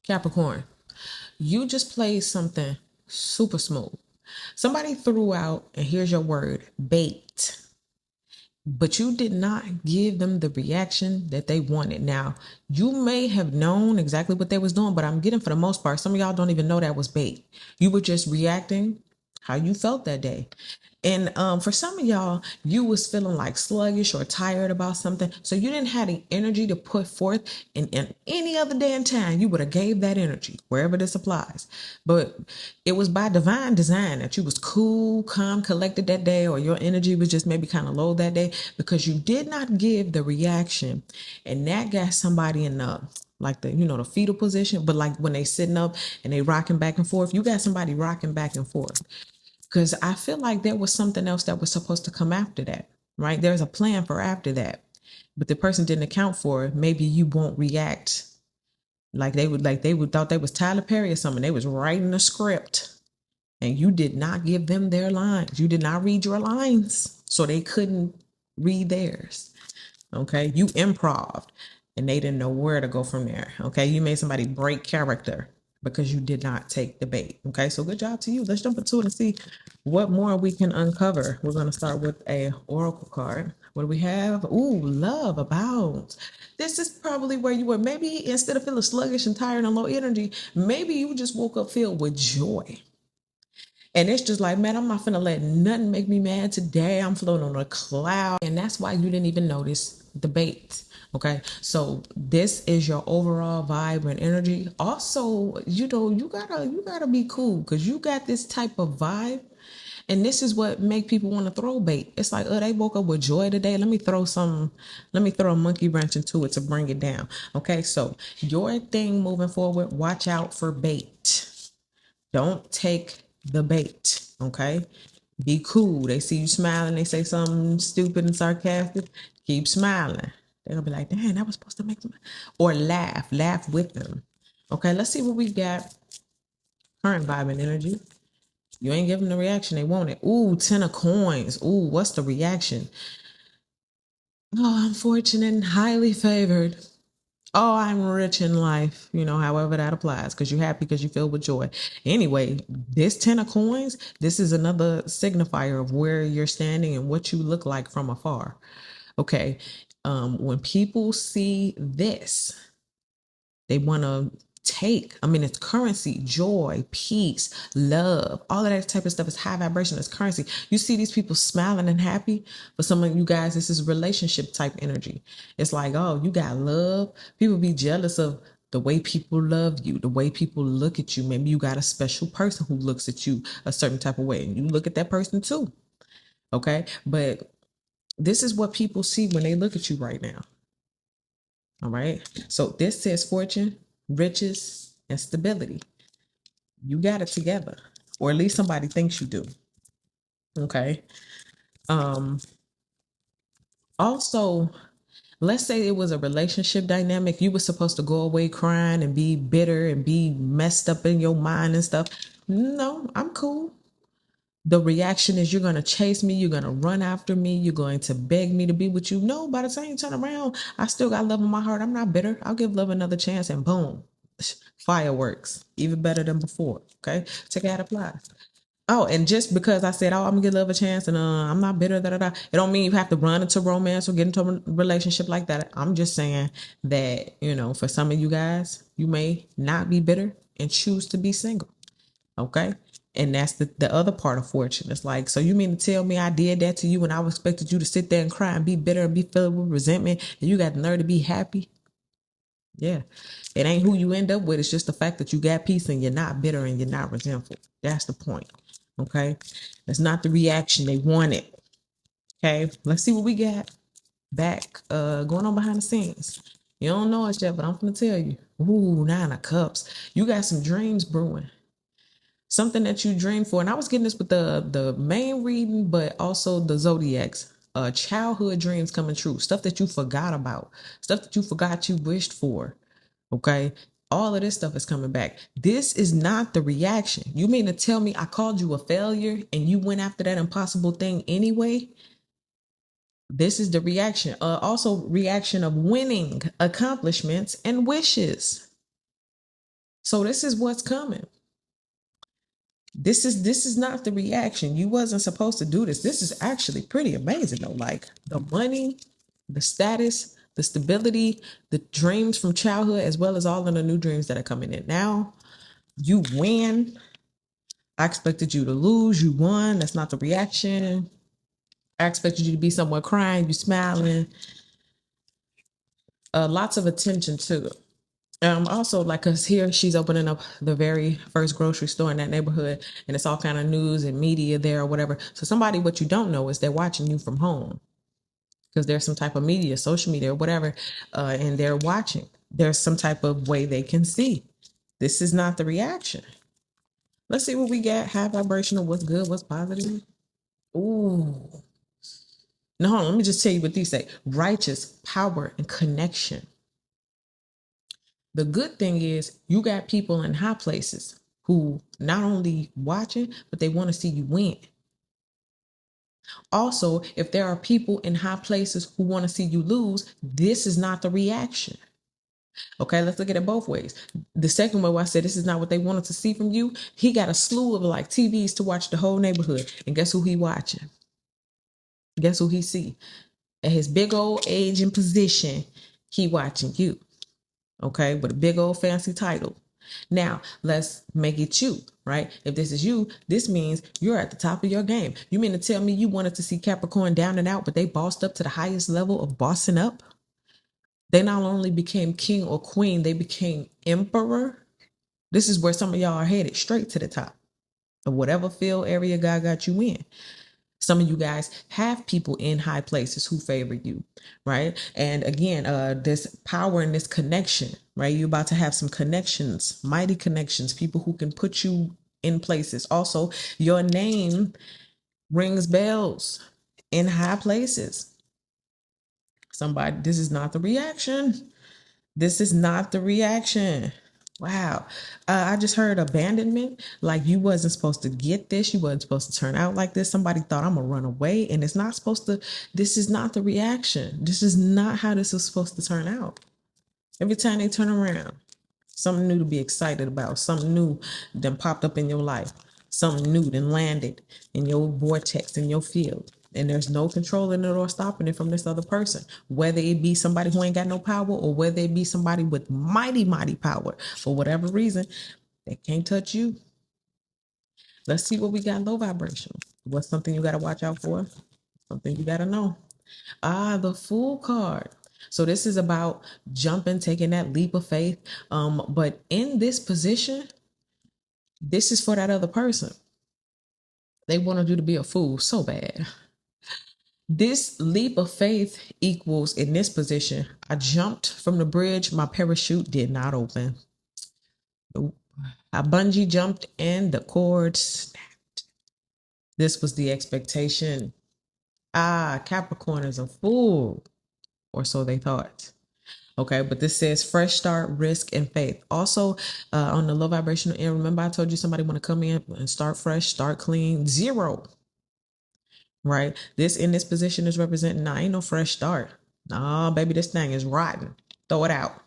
Capricorn, you just played something super smooth. Somebody threw out, and here's your word, bait. But you did not give them the reaction that they wanted. Now, you may have known exactly what they was doing, but I'm getting, for the most part, some of y'all don't even know that was bait. You were just reacting how you felt that day. And for some of y'all, you was feeling like sluggish or tired about something, so you didn't have the energy to put forth. In any other day and time, you would have gave that energy wherever this applies. But it was by divine design that you was cool, calm, collected that day, or your energy was just maybe kind of low that day because you did not give the reaction, and that got somebody in like the fetal position, but like when they sitting up and they rocking back and forth, you got somebody rocking back and forth. Because I feel like there was something else that was supposed to come after that, right? There's a plan for after that, but the person didn't account for it. Maybe you won't react like they would thought they was Tyler Perry or something. They was writing a script, and you did not give them their lines. You did not read your lines, so they couldn't read theirs. Okay, you improved, and they didn't know where to go from there. Okay, you made somebody break character because you did not take the bait. Okay, so good job to you. Let's jump into it and see what more we can uncover. We're going to start with a oracle card. What do we have? Ooh, love abounds. This is probably where you were. Maybe instead of feeling sluggish and tired and low energy, maybe you just woke up filled with joy. And it's just like, man, I'm not finna let nothing make me mad today. I'm floating on a cloud. And that's why you didn't even notice the bait. Okay. So this is your overall vibe and energy. Also, you gotta be cool because you got this type of vibe. And this is what make people want to throw bait. It's like, oh, they woke up with joy today. Let me throw a monkey wrench into it to bring it down. Okay. So your thing moving forward, watch out for bait. Don't take the bait, okay? Be cool. They see you smiling, they say something stupid and sarcastic, keep smiling. They're gonna be like, dang, that was supposed to make them. Or laugh with them. Okay, let's see what we got. Current vibe and energy. You ain't giving the reaction they wanted. Ooh, 10 of coins. Ooh, what's the reaction? Oh, I'm fortunate and highly favored. Oh, I'm rich in life, however that applies, because you're happy because you feel with joy. Anyway, this 10 of coins, this is another signifier of where you're standing and what you look like from afar. Okay. When people see this, they want to it's currency, joy, peace, love, all of that type of stuff is high vibration. It's currency. You see these people smiling and happy. For some of you guys, this is relationship type energy. It's like, oh, you got love. People be jealous of the way people love you, the way people look at you. Maybe you got a special person who looks at you a certain type of way, and you look at that person too. Okay. But this is what people see when they look at you right now. All right. So this says fortune, riches, and stability. You got it together, or at least somebody thinks you do. Okay. Also, let's say it was a relationship dynamic. You were supposed to go away crying and be bitter and be messed up in your mind and stuff. No, I'm cool. The reaction is you're going to chase me. You're going to run after me. You're going to beg me to be with you. No, by the time you turn around, I still got love in my heart. I'm not bitter. I'll give love another chance, and boom, fireworks, even better than before. Okay. Check out applies. Oh, and just because I said, oh, I'm gonna give love a chance and I'm not bitter, it don't mean you have to run into romance or get into a relationship like that. I'm just saying that, for some of you guys, you may not be bitter and choose to be single. Okay. And that's the other part of fortune. It's like, so you mean to tell me I did that to you and I expected you to sit there and cry and be bitter and be filled with resentment and you got the nerve to be happy? Yeah. It ain't who you end up with. It's just the fact that you got peace and you're not bitter and you're not resentful. That's the point. Okay. That's not the reaction they wanted. Okay. Let's see what we got back going on behind the scenes. You don't know it yet, but I'm gonna tell you. Ooh, 9 of Cups. You got some dreams brewing. Something that you dreamed for. And I was getting this with the main reading, but also the zodiacs. Childhood dreams coming true. Stuff that you forgot about. Stuff that you forgot you wished for. Okay. All of this stuff is coming back. This is not the reaction. You mean to tell me I called you a failure and you went after that impossible thing anyway? This is the reaction. Also, reaction of winning accomplishments and wishes. So this is what's coming. This is not the reaction. You wasn't supposed to do this. This is actually pretty amazing though. Like the money, the status, the stability, the dreams from childhood, as well as all of the new dreams that are coming in. Now you win. I expected you to lose. You won. That's not the reaction. I expected you to be somewhere crying. You smiling. Lots of attention too. Also, like, cause here she's opening up the very first grocery store in that neighborhood, and it's all kind of news and media there or whatever. So somebody, what you don't know is they're watching you from home, because there's some type of media, social media or whatever, and they're watching. There's some type of way they can see. This is not the reaction. Let's see what we got. High vibrational. What's good? What's positive? Ooh. No, hold on. Let me just tell you what these say. Righteous, power, and connection. The good thing is you got people in high places who not only watching, but they want to see you win. Also, if there are people in high places who want to see you lose, this is not the reaction. Okay, let's look at it both ways. The second way, where I said this is not what they wanted to see from you, he got a slew of like TVs to watch the whole neighborhood. And guess who he watching? Guess who he see? At his big old age and position, he watching you. Okay, with a big old fancy title. Now, let's make it you, right? If this is you, this means you're at the top of your game. You mean to tell me you wanted to see Capricorn down and out, but they bossed up to the highest level of bossing up? They not only became king or queen, they became emperor. This is where some of y'all are headed, straight to the top of whatever field area God got you in. Some of you guys have people in high places who favor you, right? And again, this power and this connection, right? You're about to have some connections, mighty connections, people who can put you in places. Also, your name rings bells in high places. Somebody, this is not the reaction. This is not the reaction. Wow. I just heard abandonment. Like you wasn't supposed to get this. You wasn't supposed to turn out like this. Somebody thought I'm going to run away. And it's not supposed to. This is not the reaction. This is not how this is supposed to turn out. Every time they turn around, something new to be excited about. Something new then popped up in your life. Something new then landed in your vortex, in your field. And there's no controlling it or stopping it from this other person, whether it be somebody who ain't got no power or whether it be somebody with mighty, mighty power. For whatever reason, they can't touch you. Let's see what we got low vibration. What's something you got to watch out for? Something you got to know. The Fool card. So this is about jumping, taking that leap of faith. But in this position, this is for that other person. They wanted you to be a fool so bad. This leap of faith equals, in this position, I jumped from the bridge. My parachute did not open. I bungee jumped and the cord snapped. This was the expectation. Capricorn is a fool, or so they thought. Okay, but this says fresh start, risk, and faith. Also, on the low vibrational end, remember I told you somebody want to come in and start fresh, start clean, zero. Right? This in this position is representing, nah, ain't no fresh start. Nah, baby, this thing is rotten. Throw it out.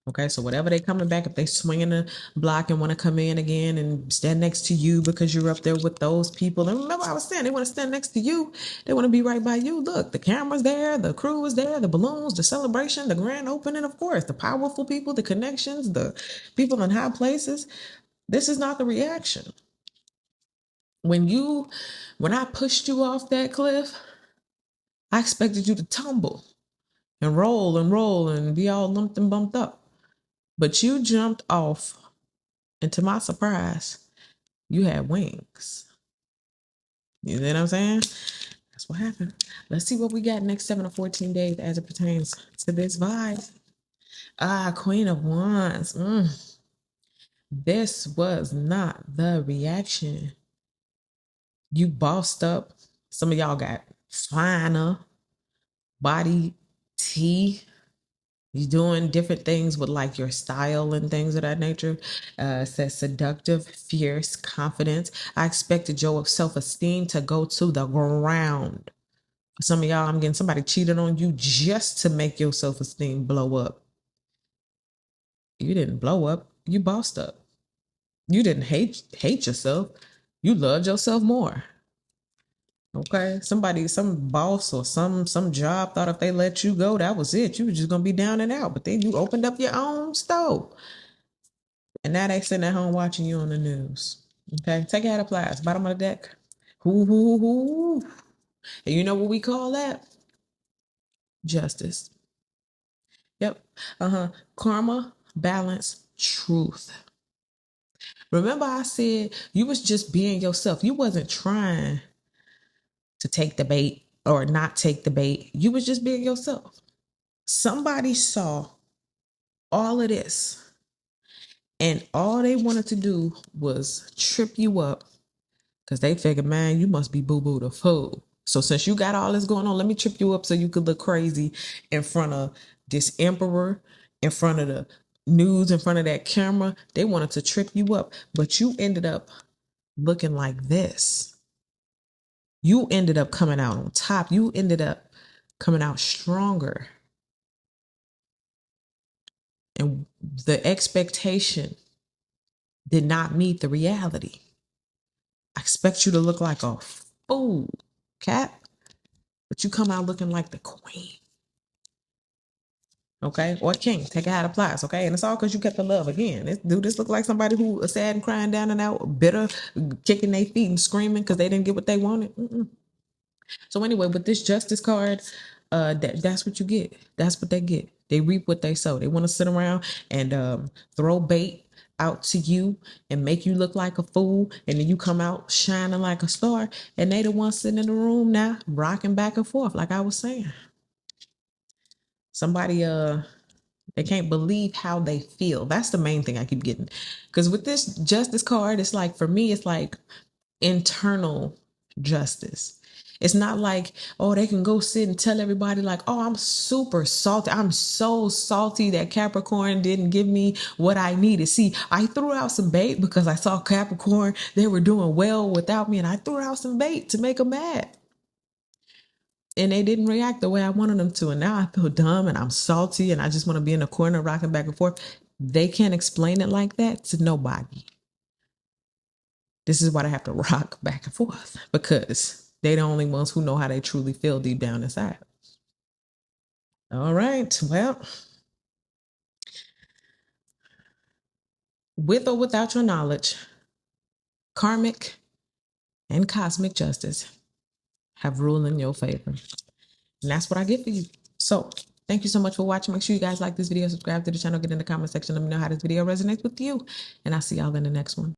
Okay, so whatever they coming back, if they swinging the block and want to come in again and stand next to you because you're up there with those people. And remember, I was saying they want to stand next to you. They want to be right by you. Look, the camera's there, the crew is there, the balloons, the celebration, the grand opening, of course, the powerful people, the connections, the people in high places. This is not the reaction. When I pushed you off that cliff, I expected you to tumble and roll and be all lumped and bumped up. But you jumped off, and to my surprise, you had wings. You know what I'm saying? That's what happened. Let's see what we got next 7 to 14 days as it pertains to this vibe. Queen of Wands. This was not the reaction. You bossed up. Some of y'all got finer body tea. You're doing different things with like your style and things of that nature. It says seductive, fierce, confidence. I expected your self-esteem to go to the ground. Some of y'all, I'm getting somebody cheated on you just to make your self-esteem blow up. You didn't blow up. You bossed up. You didn't hate yourself. You loved yourself more. Okay, some boss or some job thought if they let you go, that was it. You were just gonna be down and out. But then you opened up your own stove, and now they sitting at home watching you on the news. Okay, take it out of class, bottom of the deck. Hoo. And you know what we call that? Justice. Yep. Karma, balance, truth. Remember, I said you was just being yourself. You wasn't trying to take the bait or not take the bait. You was just being yourself. Somebody saw all of this and all they wanted to do was trip you up because they figured, man, you must be boo-boo the fool. So since you got all this going on, let me trip you up so you could look crazy in front of this emperor, in front of the news, in front of that camera. They wanted to trip you up, but you ended up looking like this. You ended up coming out on top. You ended up coming out stronger. And the expectation did not meet the reality. I expect you to look like a fool, Cap, but you come out looking like the queen. Okay, or king. Take it how it applies. Okay, and it's all because you kept the love. Again, this look like somebody who is sad and crying down and out, bitter, kicking their feet and screaming because they didn't get what they wanted. So anyway, with this justice card, that's what you get. That's what they get. They reap what they sow. They want to sit around and throw bait out to you and make you look like a fool, and then you come out shining like a star, and they the ones sitting in the room now rocking back and forth, like I was saying. Somebody they can't believe how they feel. That's the main thing I keep getting. Because with this justice card, it's like, for me, it's like internal justice. It's not like, oh, they can go sit and tell everybody like, oh, I'm super salty. I'm so salty that Capricorn didn't give me what I needed. See, I threw out some bait because I saw Capricorn. They were doing well without me. And I threw out some bait to make them mad. And they didn't react the way I wanted them to. And now I feel dumb and I'm salty and I just want to be in a corner rocking back and forth. They can't explain it like that to nobody. This is why I have to rock back and forth, because they're the only ones who know how they truly feel deep down inside. All right. Well, with or without your knowledge, karmic and cosmic justice have ruled in your favor. And that's what I get for you. So thank you so much for watching. Make sure you guys like this video, subscribe to the channel, get in the comment section. Let me know how this video resonates with you. And I'll see y'all in the next one.